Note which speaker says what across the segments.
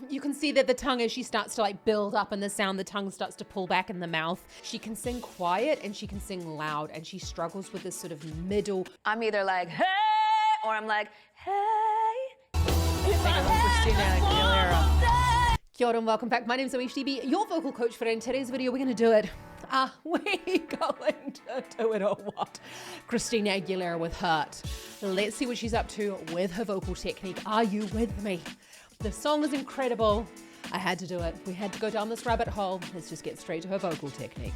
Speaker 1: You can see that the tongue, as she starts to like build up in the sound, the tongue starts to pull back in the mouth. She can sing quiet and she can sing loud, and she struggles with this sort of middle.
Speaker 2: I'm either like, hey, or I'm like, hey.
Speaker 1: Christina Aguilera. Kia ora and welcome back. My name is ZoeStibi, your vocal coach for in today's video. We're going to do it. Are we going to do it or what? Christina Aguilera with Hurt. Let's see what she's up to with her vocal technique. Are you with me? The song is incredible. I had to do it. We had to go down this rabbit hole. Let's just get straight to her vocal technique.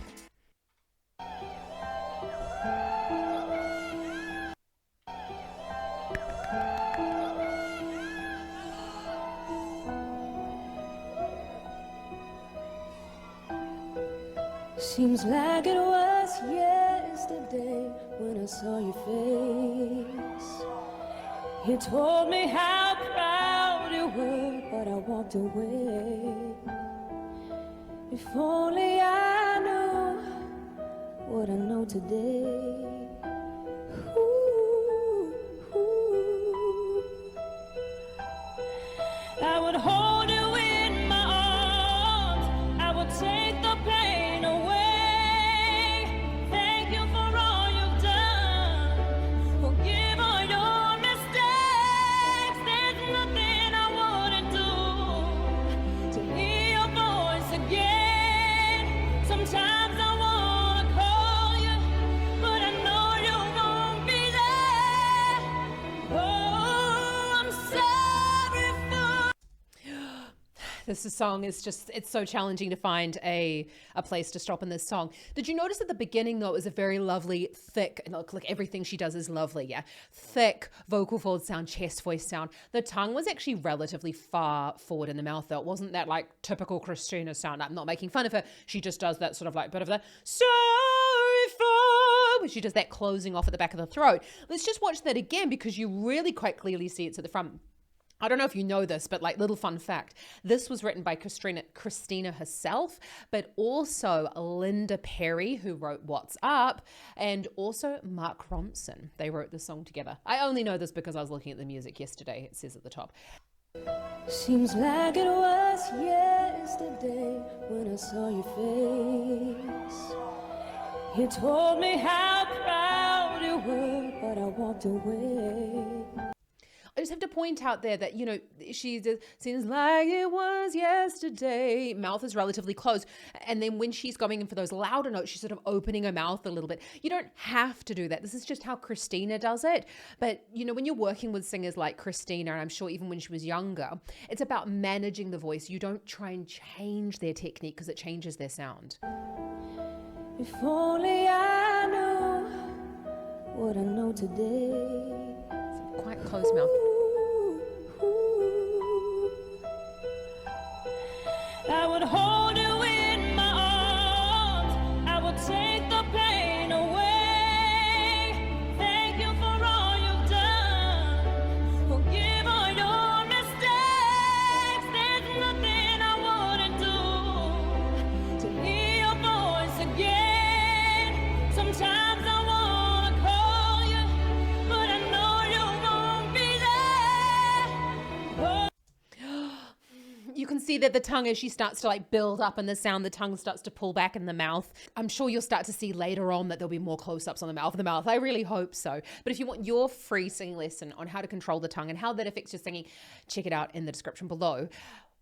Speaker 3: Seems like it was yesterday when I saw your face. You told me how proud you were, but I walked away. If only I knew what I know today. Ooh, ooh. I would hold you in my arms. I would take the pain away. Thank you for all you've done. Forgive all your mistakes. There's nothing I wouldn't do to hear your voice again. Sometimes I wanna call you, but I know you won't be there. Oh, I'm sorry for.
Speaker 1: This song is just, it's so challenging to find a place to stop in this song. Did you notice at the beginning, though, it was a very lovely, thick, and look, everything she does is lovely, yeah? Thick vocal fold sound, chest voice sound. The tongue was actually relatively far forward in the mouth, though. It wasn't that, like, typical Christina sound. I'm not making fun of her. She just does that sort of, like, bit of the sorry for, she does that closing off at the back of the throat. Let's just watch that again, because you really quite clearly see it's at the front. I don't know if you know this, but like little fun fact, this was written by Christina herself, but also Linda Perry, who wrote What's Up, and also Mark Ronson. They wrote the song together. I only know this because I was looking at the music yesterday. It says at the top.
Speaker 3: Seems like it was yesterday when I saw your face. You told me how proud you were, but I walked away.
Speaker 1: I just have to point out there that, you know, she just seems like it was yesterday. Mouth is relatively closed. And then when she's going in for those louder notes, she's sort of opening her mouth a little bit. You don't have to do that. This is just how Christina does it. But, you know, when you're working with singers like Christina, and I'm sure even when she was younger, it's about managing the voice. You don't try and change their technique because it changes their sound.
Speaker 3: If only I knew what I know today.
Speaker 1: It's quite closed mouth.
Speaker 3: I would hold you in my arms. I would take the pain away. Thank you for all you've done. Forgive all your mistakes. There's nothing I wouldn't do to hear your voice again. Sometimes I wanna call you, but I know you won't be there. Oh.
Speaker 1: You can see that the tongue, as she starts to like build up in the sound, the tongue starts to pull back in the mouth. I'm sure you'll start to see later on that there'll be more close-ups on the mouth. I really hope so. But if you want your free singing lesson on how to control the tongue and how that affects your singing, check it out in the description below.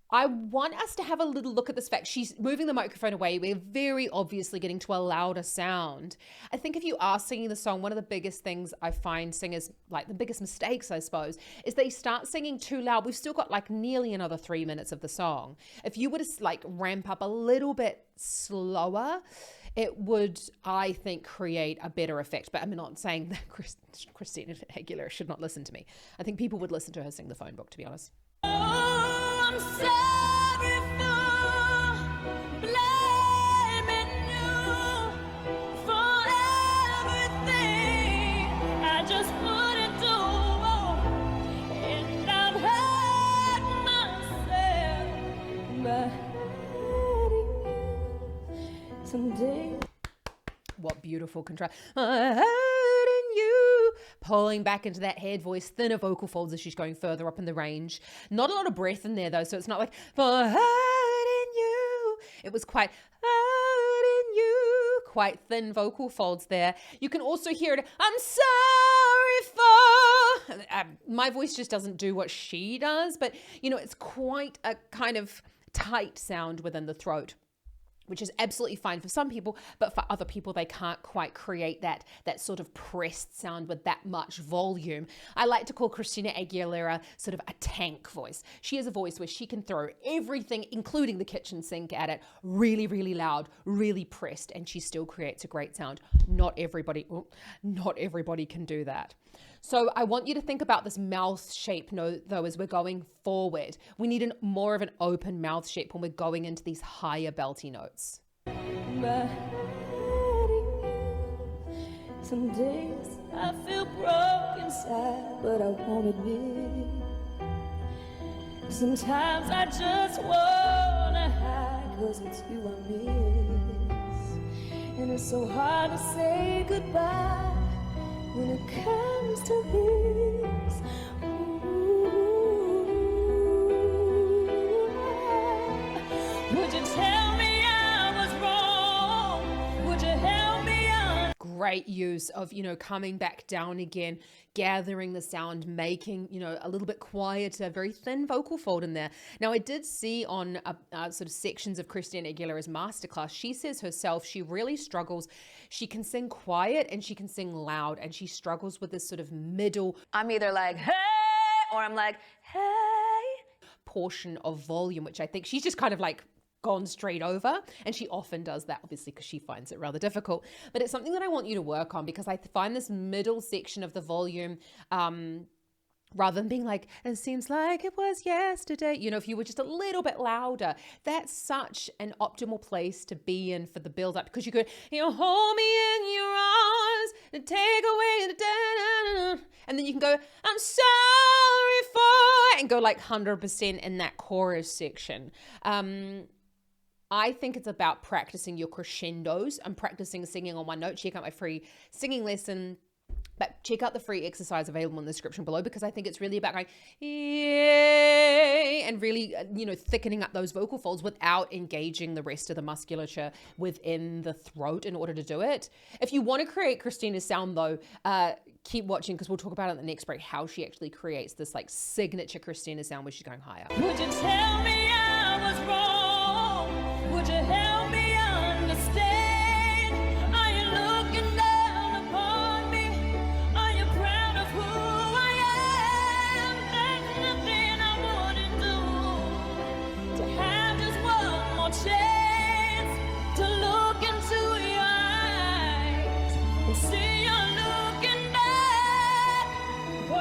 Speaker 1: I want us to have a little look at this fact. She's moving the microphone away. We're very obviously getting to a louder sound. I think if you are singing the song, one of the biggest things I find singers, like the biggest mistakes, I suppose, is they start singing too loud. We've still got like nearly another 3 minutes of the song. If you were to like ramp up a little bit slower, it would, I think, create a better effect. But I'm not saying that Christina Aguilera should not listen to me. I think people would listen to her sing the phone book, to be honest.
Speaker 3: I'm sorry for blaming you for everything I just couldn't do, and I've hurt myself by hurting you someday.
Speaker 1: What beautiful contrast. Hurting you pulling back into that head voice, thinner vocal folds as she's going further up in the range. Not a lot of breath in there though, so it's not like for hurting you. It was quite hurting you, quite thin vocal folds there. You can also hear it, I'm sorry for, my voice just doesn't do what she does, but you know, it's quite a kind of tight sound within the throat, which is absolutely fine for some people, but for other people, they can't quite create that sort of pressed sound with that much volume. I like to call Christina Aguilera sort of a tank voice. She has a voice where she can throw everything, including the kitchen sink, at it really, really loud, really pressed, and she still creates a great sound. Not everybody can do that. So I want you to think about this mouth shape though as we're going forward. We need more of an open mouth shape when we're going into these higher belty notes.
Speaker 3: Some days I feel broke inside, but I won't admit. Sometimes I just wanna hide, 'cause it's you I miss. And it's so hard to say goodbye when it comes to this. Would you tell me I was wrong? Would you help me on?
Speaker 1: Great use of, coming back down again, gathering the sound, making, a little bit quieter, very thin vocal fold in there. Now, I did see on sort of sections of Christina Aguilera's masterclass, she says herself, she really struggles. She can sing quiet and she can sing loud, and she struggles with this sort of middle.
Speaker 2: I'm either like, hey, or I'm like, hey.
Speaker 1: Portion of volume, which I think she's just kind of like gone straight over, and she often does that, obviously, because she finds it rather difficult. But it's something that I want you to work on, because I find this middle section of the volume, rather than being like, it seems like it was yesterday, if you were just a little bit louder, that's such an optimal place to be in for the build up, because you could, hold me in your arms and take away the da-da-da-da. And then you can go, I'm sorry for, and go like 100% in that chorus section. I think it's about practicing your crescendos. I'm practicing singing on one note. Check out my free singing lesson, but check out the free exercise available in the description below, because I think it's really about going, yay, and really, thickening up those vocal folds without engaging the rest of the musculature within the throat in order to do it. If you want to create Christina's sound though, keep watching, because we'll talk about it in the next break, how she actually creates this like signature Christina sound where she's going higher.
Speaker 3: Would you tell me I was wrong? Would you help me understand? Are you looking down upon me? Are you proud of who I am? There's nothing I wouldn't do to have just one more chance to look into your eyes and see you're looking back. Oh,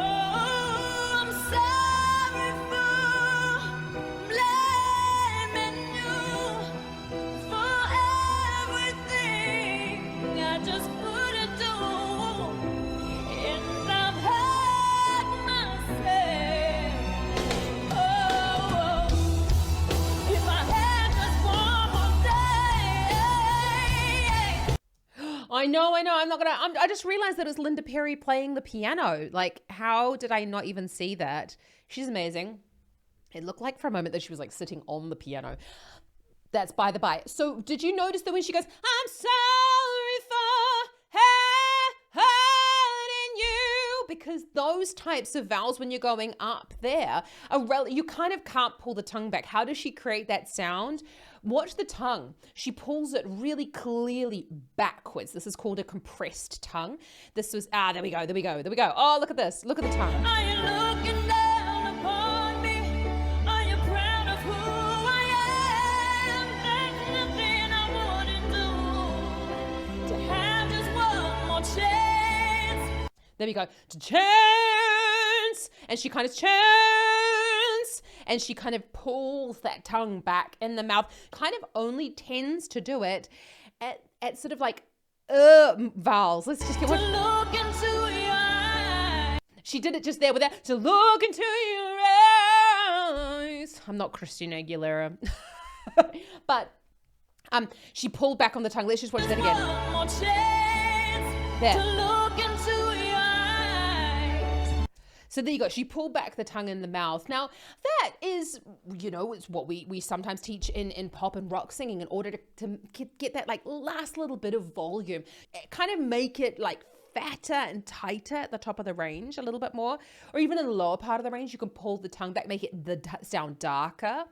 Speaker 3: I'm sorry for blaming you for everything I just couldn't do, and I've hurt myself. Oh, if I had just one more day.
Speaker 1: I know. I just realized that it was Linda Perry playing the piano. Like, how did I not even see that? She's amazing. It looked like for a moment that she was like sitting on the piano. That's by the by. So did you notice that when she goes, I'm sorry for hurting you? Because those types of vowels, when you're going up there, you kind of can't pull the tongue back. How does she create that sound? Watch the tongue. She pulls it really clearly backwards. This is called a compressed tongue. This was, there we go. Oh, look at this. Look at the tongue.
Speaker 3: Are you looking down upon me? Are you proud of who I am? There's nothing I wouldn't do to have just one more chance.
Speaker 1: There we go. To chance. And she kind of chants. And she kind of pulls that tongue back in the mouth. Kind of only tends to do it at sort of like vowels. Let's just get one.
Speaker 3: To look into your eyes.
Speaker 1: She did it just there with that. To look into your eyes. I'm not Christina Aguilera. But she pulled back on the tongue. Let's just watch that again.
Speaker 3: One more chance
Speaker 1: There.
Speaker 3: to look into your eyes.
Speaker 1: So there you go. She pulled back the tongue in the mouth. Now, that is, it's what we sometimes teach in pop and rock singing in order to get that like last little bit of volume. Kind of make it like fatter and tighter at the top of the range a little bit more, or even in the lower part of the range, you can pull the tongue back, make it sound darker.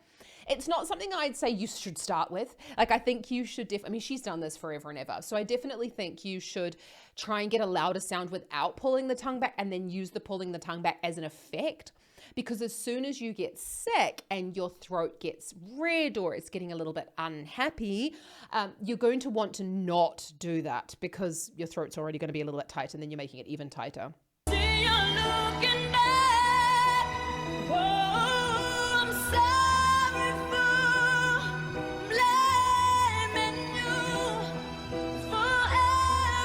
Speaker 1: It's not something I'd say you should start with. Like, I think you should she's done this forever and ever. So I definitely think you should try and get a louder sound without pulling the tongue back, and then use the pulling the tongue back as an effect. Because as soon as you get sick and your throat gets red or it's getting a little bit unhappy, you're going to want to not do that, because your throat's already going to be a little bit tight, and then you're making it even tighter.
Speaker 3: See you looking back. Oh, I'm sorry for blaming you for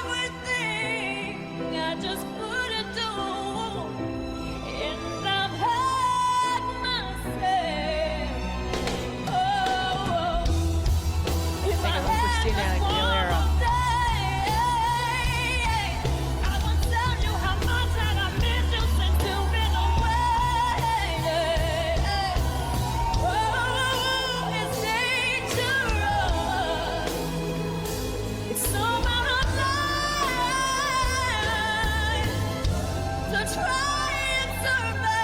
Speaker 3: everything I just couldn't do. And I've had my say. Oh, if I had
Speaker 1: Christina
Speaker 3: just one
Speaker 1: Aguilera.
Speaker 3: more I will tell you how much I miss you since you've been away. Oh, it's dangerous. It's so out of line to try and survive.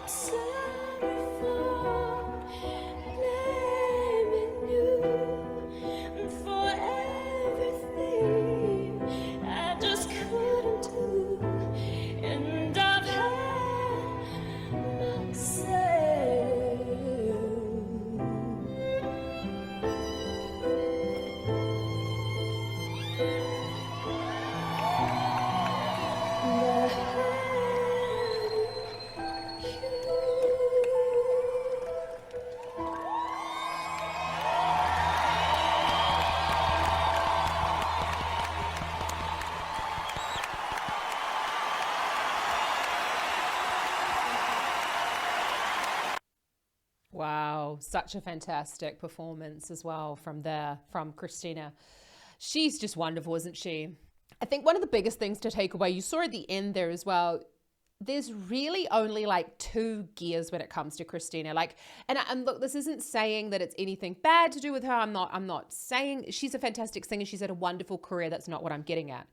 Speaker 3: Sorry for blaming you for everything I just couldn't do, and I've had my say.
Speaker 1: Wow, such a fantastic performance as well from Christina. She's just wonderful, isn't she? I think one of the biggest things to take away, you saw at the end there as well, there's really only like 2 gears when it comes to Christina. Like, and look, this isn't saying that it's anything bad to do with her. I'm not saying she's a fantastic singer. She's had a wonderful career. That's not what I'm getting at.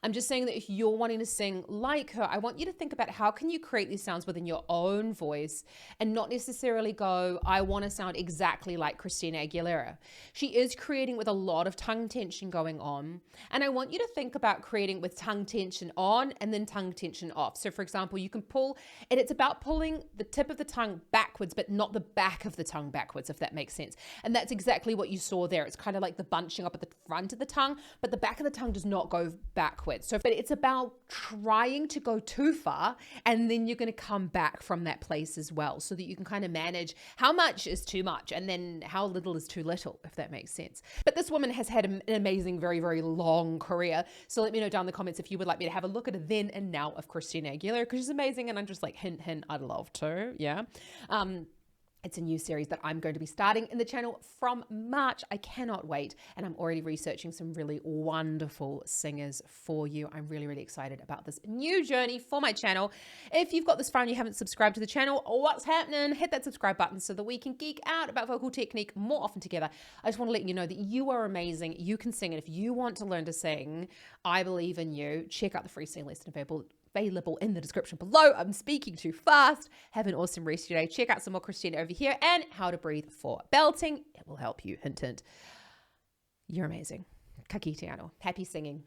Speaker 1: I'm just saying that if you're wanting to sing like her, I want you to think about how can you create these sounds within your own voice and not necessarily go, I want to sound exactly like Christina Aguilera. She is creating with a lot of tongue tension going on. And I want you to think about creating with tongue tension on and then tongue tension off. So for example, you can pull, and it's about pulling the tip of the tongue backwards, but not the back of the tongue backwards, if that makes sense. And that's exactly what you saw there. It's kind of like the bunching up at the front of the tongue, but the back of the tongue does not go backwards. So, but it's about trying to go too far, and then you're going to come back from that place as well, so that you can kind of manage how much is too much and then how little is too little, if that makes sense. But this woman has had an amazing, very, very long career. So let me know down in the comments if you would like me to have a look at a then and now of Christina Aguilera, because she's amazing. And I'm just like, hint, hint, I'd love to. Yeah. It's a new series that I'm going to be starting in the channel from March. I cannot wait. And I'm already researching some really wonderful singers for you. I'm really, really excited about this new journey for my channel. If you've got this far and you haven't subscribed to the channel, what's happening? Hit that subscribe button so that we can geek out about vocal technique more often together. I just want to let you know that you are amazing. You can sing. And if you want to learn to sing, I believe in you. Check out the free sing lesson available in the description below. I'm speaking too fast. Have an awesome rest of your day. Check out some more Christina over here and how to breathe for belting. It will help you. Hint, hint. You're amazing. Ka kite anō. Happy singing.